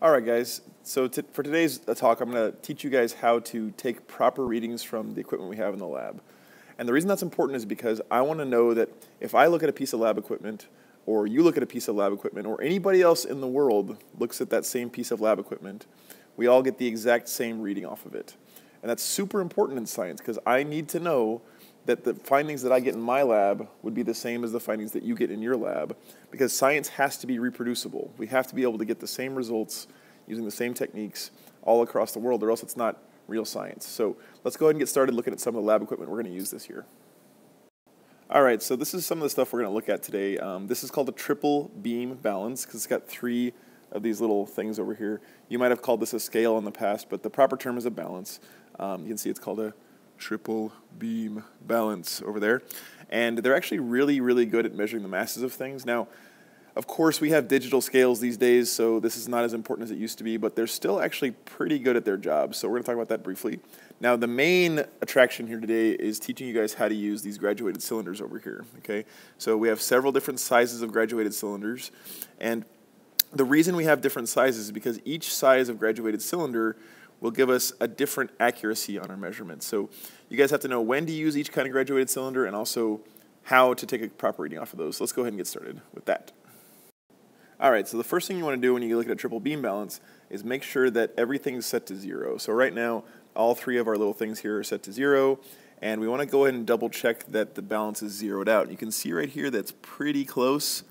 All right, guys. So for today's talk, I'm going to teach you guys how to take proper readings from the equipment we have in the lab. And the reason that's important is because I want to know that if I look at a piece of lab equipment, or you look at a piece of lab equipment, or anybody else in the world looks at that same piece of lab equipment, we all get the exact same reading off of it. And that's super important in science because I need to know that the findings that I get in my lab would be the same as the findings that you get in your lab, because science has to be reproducible. We have to be able to get the same results using the same techniques all across the world, or else it's not real science. So let's go ahead and get started looking at some of the lab equipment we're going to use this year. All right, so this is some of the stuff we're going to look at today. This is called a triple beam balance because it's got three of these little things over here. You might have called this a scale in the past, but the proper term is a balance. You can see it's called a triple beam balance over there. And they're actually really, really good at measuring the masses of things. Now, of course, we have digital scales these days, so this is not as important as it used to be, but they're still actually pretty good at their job. So we're going to talk about that briefly. Now, the main attraction here today is teaching you guys how to use these graduated cylinders over here, okay? So we have several different sizes of graduated cylinders, and the reason we have different sizes is because each size of graduated cylinder will give us a different accuracy on our measurements. So you guys have to know when to use each kind of graduated cylinder and also how to take a proper reading off of those. So let's go ahead and get started with that. All right, so the first thing you want to do when you look at a triple beam balance is make sure that everything's set to 0. So right now, all three of our little things here are set to 0, and we want to go ahead and double check that the balance is zeroed out. You can see right here that's pretty close.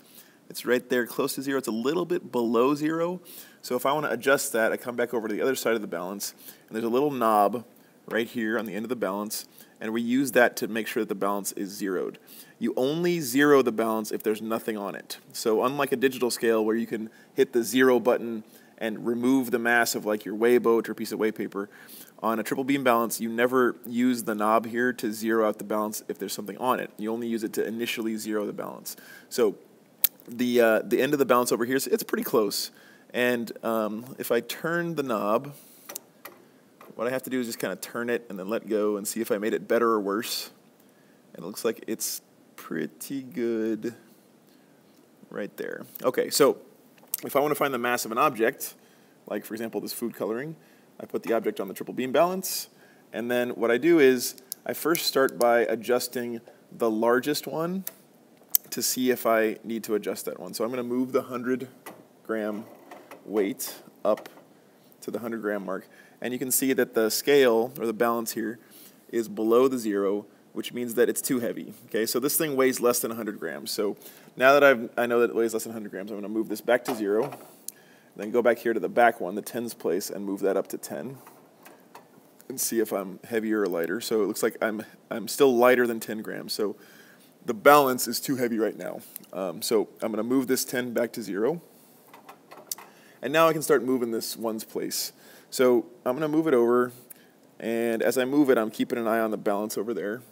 It's right there close to 0. It's a little bit below 0. So if I want to adjust that, I come back over to the other side of the balance, and there's a little knob right here on the end of the balance, and we use that to make sure that the balance is zeroed. You only zero the balance if there's nothing on it. So unlike a digital scale where you can hit the 0 button and remove the mass of like your weigh boat or piece of weigh paper, on a triple beam balance, you never use the knob here to zero out the balance if there's something on it. You only use it to initially zero the balance. So the end of the balance over here, it's pretty close. And if I turn the knob, what I have to do is just kind of turn it and then let go and see if I made it better or worse. And it looks like it's pretty good right there. Okay, so if I want to find the mass of an object, like for example this food coloring, I put the object on the triple beam balance, and then what I do is I first start by adjusting the largest one to see if I need to adjust that one. So I'm going to move the 100-gram weight up to the 100-gram mark, and you can see that the scale, or the balance here, is below the 0, which means that it's too heavy. Okay, so this thing weighs less than 100 grams. So now that I know that it weighs less than 100 grams, I'm going to move this back to 0, then go back here to the back one, the tens place, and move that up to 10, and see if I'm heavier or lighter. So it looks like I'm still lighter than 10 grams. So the balance is too heavy right now. So I'm going to move this 10 back to 0. And now I can start moving this ones place. So I'm going to move it over, and as I move it, I'm keeping an eye on the balance over there.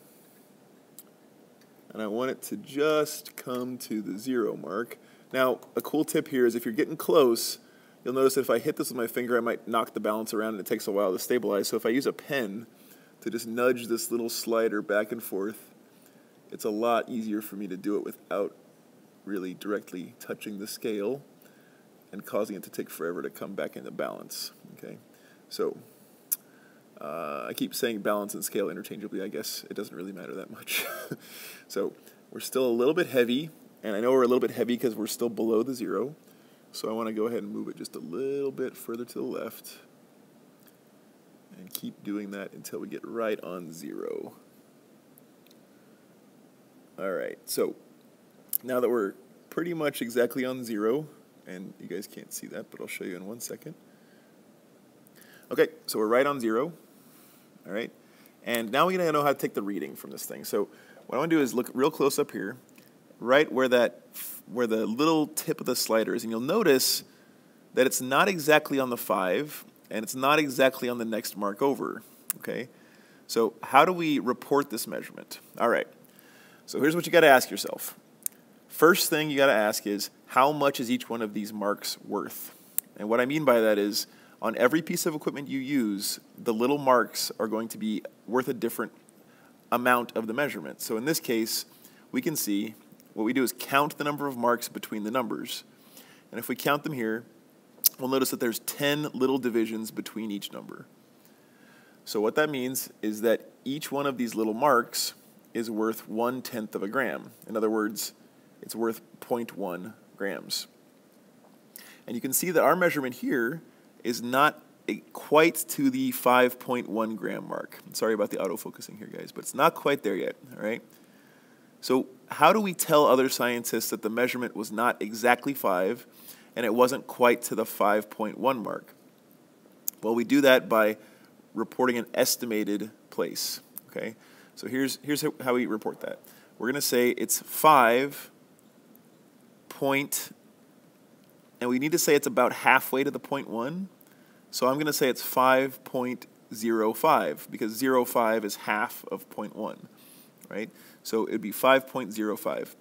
And I want it to just come to the 0 mark. Now, a cool tip here is if you're getting close, you'll notice that if I hit this with my finger, I might knock the balance around, and it takes a while to stabilize. So if I use a pen to just nudge this little slider back and forth, it's a lot easier for me to do it without really directly touching the scale and causing it to take forever to come back into balance. Okay, so I keep saying balance and scale interchangeably. I guess it doesn't really matter that much. So we're still a little bit heavy, and I know we're a little bit heavy because we're still below the 0. So I want to go ahead and move it just a little bit further to the left and keep doing that until we get right on 0. All right, so now that we're pretty much exactly on 0, and you guys can't see that, but I'll show you in 1 second. Okay, so we're right on 0, all right? And now we're going to know how to take the reading from this thing. So what I want to do is look real close up here, right where the little tip of the slider is, and you'll notice that it's not exactly on the 5, and it's not exactly on the next mark over, okay? So how do we report this measurement? All right, so here's what you got to ask yourself. First thing you got to ask is, how much is each one of these marks worth? And what I mean by that is, on every piece of equipment you use, the little marks are going to be worth a different amount of the measurement. So in this case, we can see what we do is count the number of marks between the numbers. And if we count them here, we'll notice that there's 10 little divisions between each number. So what that means is that each one of these little marks is worth 1/10 of a gram. In other words, it's worth 0.1 grams. And you can see that our measurement here is not quite to the 5.1 gram mark. Sorry about the autofocusing here, guys, but it's not quite there yet, all right? So how do we tell other scientists that the measurement was not exactly 5 and it wasn't quite to the 5.1 mark? Well, we do that by reporting an estimated place, okay? So here's how we report that. We're going to say it's 5 point, and we need to say it's about halfway to the 0.1. So I'm going to say it's 5.05 because 0.5 is half of 0.1, right? So it would be 5.05.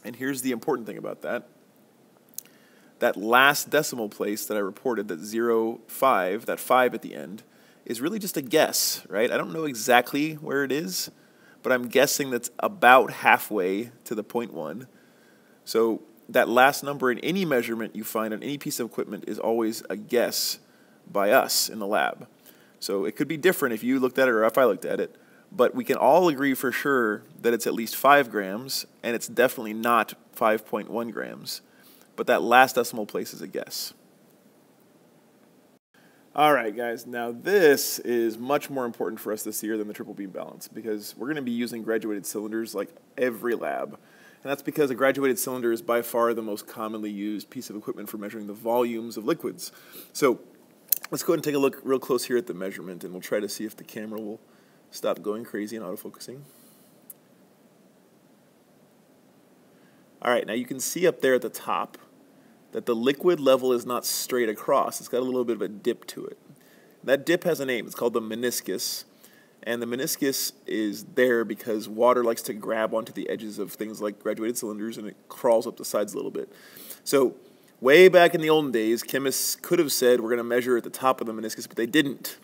And here's the important thing about that. That last decimal place that I reported, that 0.5, that 5 at the end, is really just a guess, right? I don't know exactly where it is, but I'm guessing that's about halfway to the 0.1. So that last number in any measurement you find on any piece of equipment is always a guess by us in the lab. So it could be different if you looked at it or if I looked at it, but we can all agree for sure that it's at least 5 grams, and it's definitely not 5.1 grams. But that last decimal place is a guess. All right, guys, now this is much more important for us this year than the triple beam balance because we're going to be using graduated cylinders like every lab. And that's because a graduated cylinder is by far the most commonly used piece of equipment for measuring the volumes of liquids. So let's go ahead and take a look real close here at the measurement, and we'll try to see if the camera will stop going crazy and autofocusing. All right, now you can see up there at the top that the liquid level is not straight across. It's got a little bit of a dip to it. That dip has a name. It's called the meniscus. And the meniscus is there because water likes to grab onto the edges of things like graduated cylinders, and it crawls up the sides a little bit. So way back in the olden days, chemists could have said we're going to measure at the top of the meniscus, but they didn't.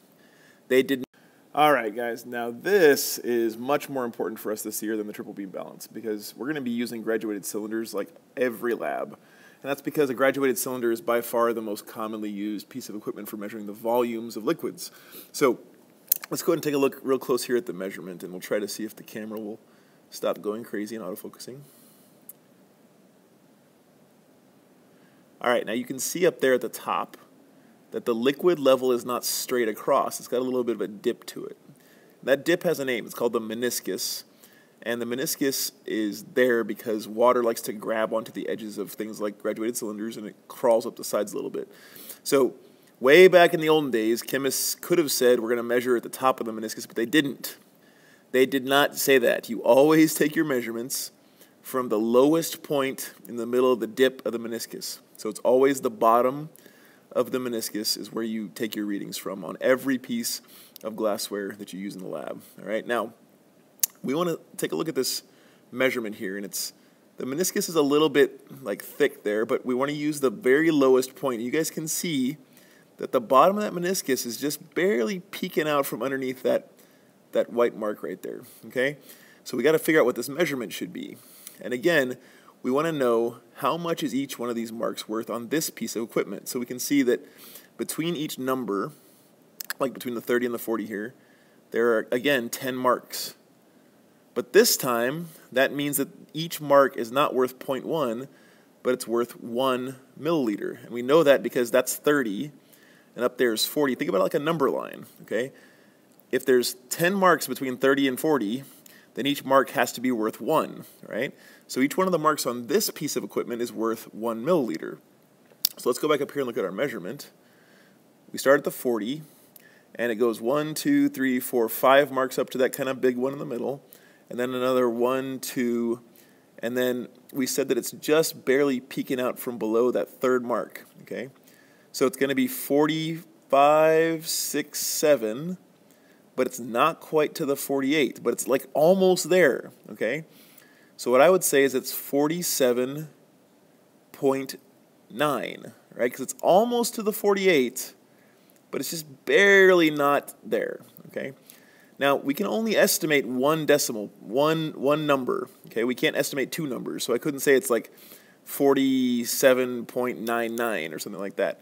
They didn't. All right, guys, now this is much more important for us this year than the triple beam balance because we're going to be using graduated cylinders like every lab. And that's because a graduated cylinder is by far the most commonly used piece of equipment for measuring the volumes of liquids. So let's go ahead and take a look real close here at the measurement, and we'll try to see if the camera will stop going crazy and autofocusing. All right, now you can see up there at the top that the liquid level is not straight across. It's got a little bit of a dip to it. That dip has a name. It's called the meniscus. And the meniscus is there because water likes to grab onto the edges of things like graduated cylinders, and it crawls up the sides a little bit. So way back in the olden days, chemists could have said we're going to measure at the top of the meniscus, but they didn't. They did not say that. You always take your measurements from the lowest point in the middle of the dip of the meniscus. So it's always the bottom of the meniscus is where you take your readings from on every piece of glassware that you use in the lab. All right, now we want to take a look at this measurement here, and the meniscus is a little bit like thick there, but we want to use the very lowest point. You guys can see that the bottom of that meniscus is just barely peeking out from underneath that white mark right there, okay? So we got to figure out what this measurement should be. And again, we want to know how much is each one of these marks worth on this piece of equipment. So we can see that between each number, like between the 30 and the 40 here, there are, again, 10 marks. But this time, that means that each mark is not worth 0.1, but it's worth 1 milliliter. And we know that because that's 30, and up there is 40. Think about it like a number line, okay? If there's 10 marks between 30 and 40, then each mark has to be worth 1, right? So each one of the marks on this piece of equipment is worth 1 milliliter. So let's go back up here and look at our measurement. We start at the 40, and it goes 1, 2, 3, 4, 5 marks up to that kind of big one in the middle, and then another 1, 2, and then we said that it's just barely peeking out from below that third mark, okay? So it's going to be 45, 6, 7, but it's not quite to the 48, but it's like almost there, okay? So what I would say is it's 47.9, right? Because it's almost to the 48, but it's just barely not there, okay? Now, we can only estimate one decimal, one number, okay? We can't estimate two numbers, so I couldn't say it's like 47.99 or something like that.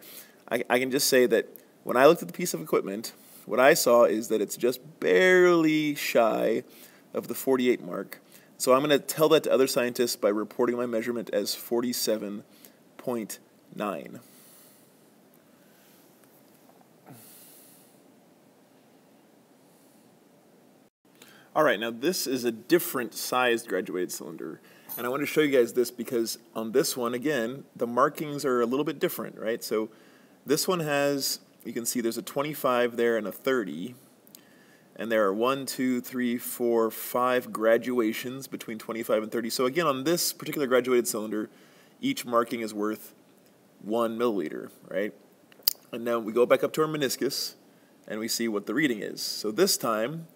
I can just say that when I looked at the piece of equipment, what I saw is that it's just barely shy of the 48 mark. So I'm going to tell that to other scientists by reporting my measurement as 47.9. All right, now this is a different sized graduated cylinder. And I want to show you guys this because on this one, again, the markings are a little bit different, right? So this one has, you can see there's a 25 there and a 30. And there are 1, 2, 3, 4, 5 graduations between 25 and 30. So again, on this particular graduated cylinder, each marking is worth 1 milliliter, right? And now we go back up to our meniscus, and we see what the reading is. So this time,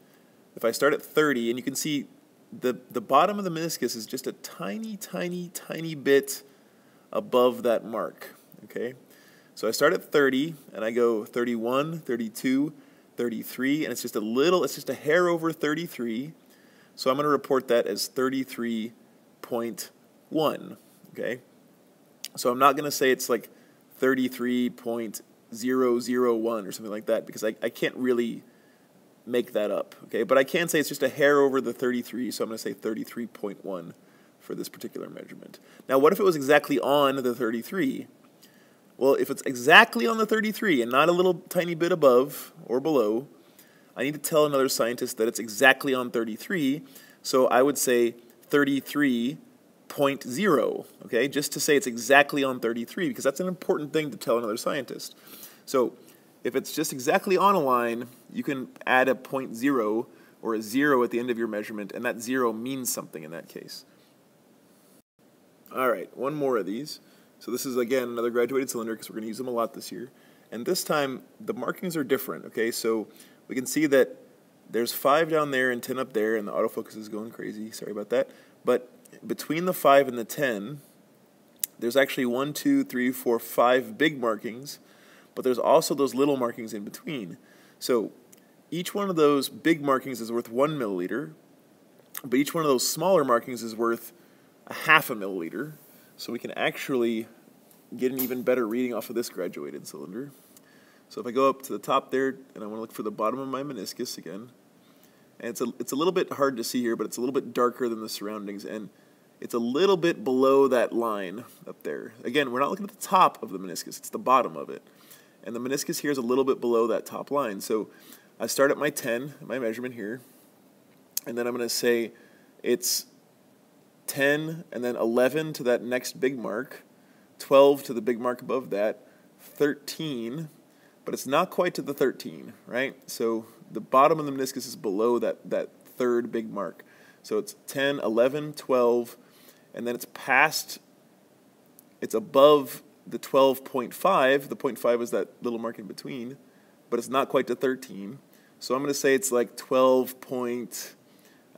if I start at 30, and you can see the bottom of the meniscus is just a tiny, tiny, tiny bit above that mark, okay? So I start at 30, and I go 31, 32, 33, and it's just a hair over 33, so I'm going to report that as 33.1, okay? So I'm not going to say it's like 33.001 or something like that, because I can't really make that up, okay? But I can say it's just a hair over the 33, so I'm going to say 33.1 for this particular measurement. Now, what if it was exactly on the 33? Well, if it's exactly on the 33 and not a little tiny bit above or below, I need to tell another scientist that it's exactly on 33, so I would say 33.0, okay, just to say it's exactly on 33, because that's an important thing to tell another scientist. So if it's just exactly on a line, you can add a 0.0 or a 0 at the end of your measurement, and that 0 means something in that case. All right, one more of these. So this is, again, another graduated cylinder because we're going to use them a lot this year. And this time, the markings are different, okay? So we can see that there's 5 down there and 10 up there, and the autofocus is going crazy. Sorry about that. But between the 5 and the 10, there's actually 1, 2, 3, 4, 5 big markings, but there's also those little markings in between. So each one of those big markings is worth 1 milliliter, but each one of those smaller markings is worth a half a milliliter. So we can actually get an even better reading off of this graduated cylinder. So if I go up to the top there, and I want to look for the bottom of my meniscus again, and it's a little bit hard to see here, but it's a little bit darker than the surroundings, and it's a little bit below that line up there. Again, we're not looking at the top of the meniscus, it's the bottom of it. And the meniscus here is a little bit below that top line. So I start at my 10, my measurement here, and then I'm going to say it's 10 and then 11 to that next big mark, 12 to the big mark above that, 13, but it's not quite to the 13, right? So the bottom of the meniscus is below that third big mark. So it's 10, 11, 12, and then it's above the 12.5. The 0.5 is that little mark in between, but it's not quite to 13. So I'm going to say it's like 12.7,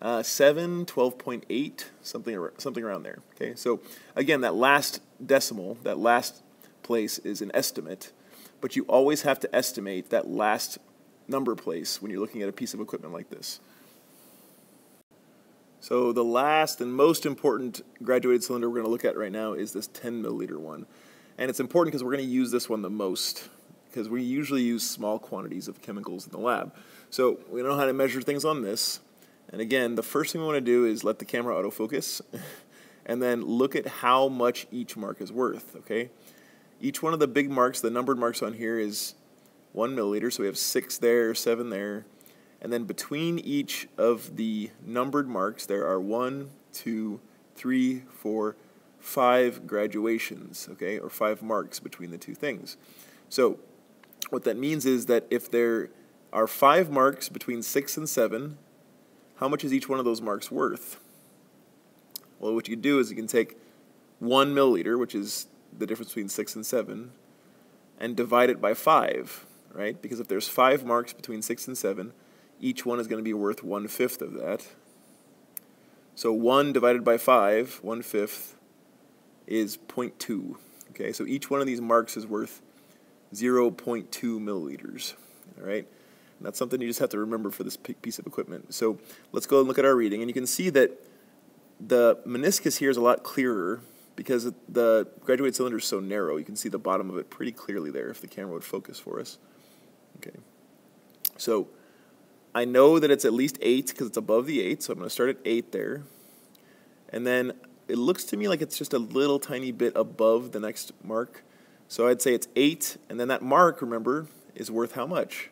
12.8, something around there. Okay, so again, that last decimal, that last place is an estimate, but you always have to estimate that last number place when you're looking at a piece of equipment like this. So the last and most important graduated cylinder we're going to look at right now is this 10 milliliter one. And it's important because we're going to use this one the most, because we usually use small quantities of chemicals in the lab. So we know how to measure things on this. And again, the first thing we want to do is let the camera autofocus and then look at how much each mark is worth, okay? Each one of the big marks, the numbered marks on here, is 1 milliliter, so we have 6 there, 7 there. And then between each of the numbered marks, there are 1, 2, 3, 4, 5 graduations, okay, or 5 marks between the two things. So what that means is that if there are 5 marks between 6 and 7, how much is each one of those marks worth? Well, what you can do is you can take 1 milliliter, which is the difference between 6 and 7, and divide it by 5, right? Because if there's 5 marks between 6 and 7, each one is going to be worth 1/5 of that. So 1 divided by 5, 1/5, is 0.2. Okay, so each one of these marks is worth 0.2 milliliters. All right, and that's something you just have to remember for this piece of equipment. So let's go and look at our reading, and you can see that the meniscus here is a lot clearer because the graduated cylinder is so narrow, you can see the bottom of it pretty clearly there if the camera would focus for us. Okay, so I know that it's at least 8 because it's above the 8, so I'm going to start at 8 there. And then it looks to me like it's just a little tiny bit above the next mark. So I'd say it's 8, and then that mark, remember, is worth how much?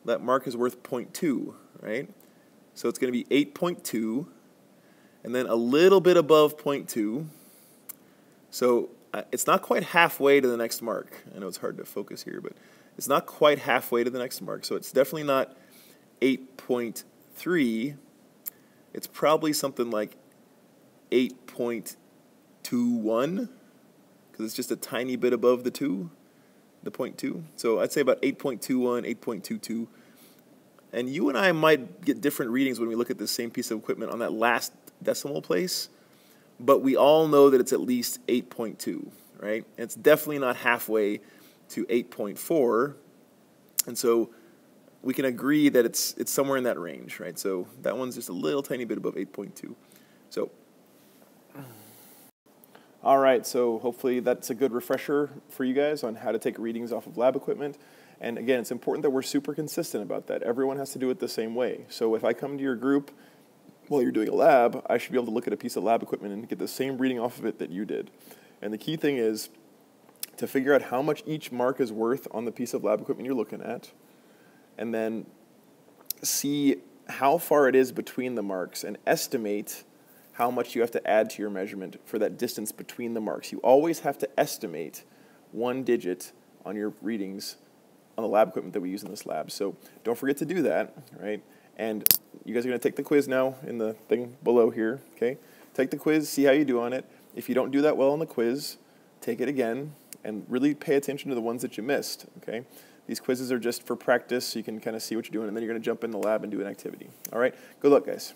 That mark is worth 0.2, right? So it's going to be 8.2, and then a little bit above 0.2. So it's not quite halfway to the next mark. I know it's hard to focus here, but it's not quite halfway to the next mark. So it's definitely not 8.3. It's probably something like 8.21, because it's just a tiny bit above the 0.2. So I'd say about 8.21, 8.22. And you and I might get different readings when we look at the same piece of equipment on that last decimal place, but we all know that it's at least 8.2, right? And it's definitely not halfway to 8.4, and so we can agree that it's somewhere in that range, right? So that one's just a little tiny bit above 8.2. So, all right, so hopefully that's a good refresher for you guys on how to take readings off of lab equipment. And again, it's important that we're super consistent about that. Everyone has to do it the same way. So if I come to your group while you're doing a lab, I should be able to look at a piece of lab equipment and get the same reading off of it that you did. And the key thing is to figure out how much each mark is worth on the piece of lab equipment you're looking at, and then see how far it is between the marks and estimate how much you have to add to your measurement for that distance between the marks. You always have to estimate 1 digit on your readings on the lab equipment that we use in this lab. So don't forget to do that, right? And you guys are going to take the quiz now in the thing below here, okay? Take the quiz, see how you do on it. If you don't do that well on the quiz, take it again and really pay attention to the ones that you missed, okay? These quizzes are just for practice, so you can kind of see what you're doing, and then you're going to jump in the lab and do an activity. All right? Good luck, guys.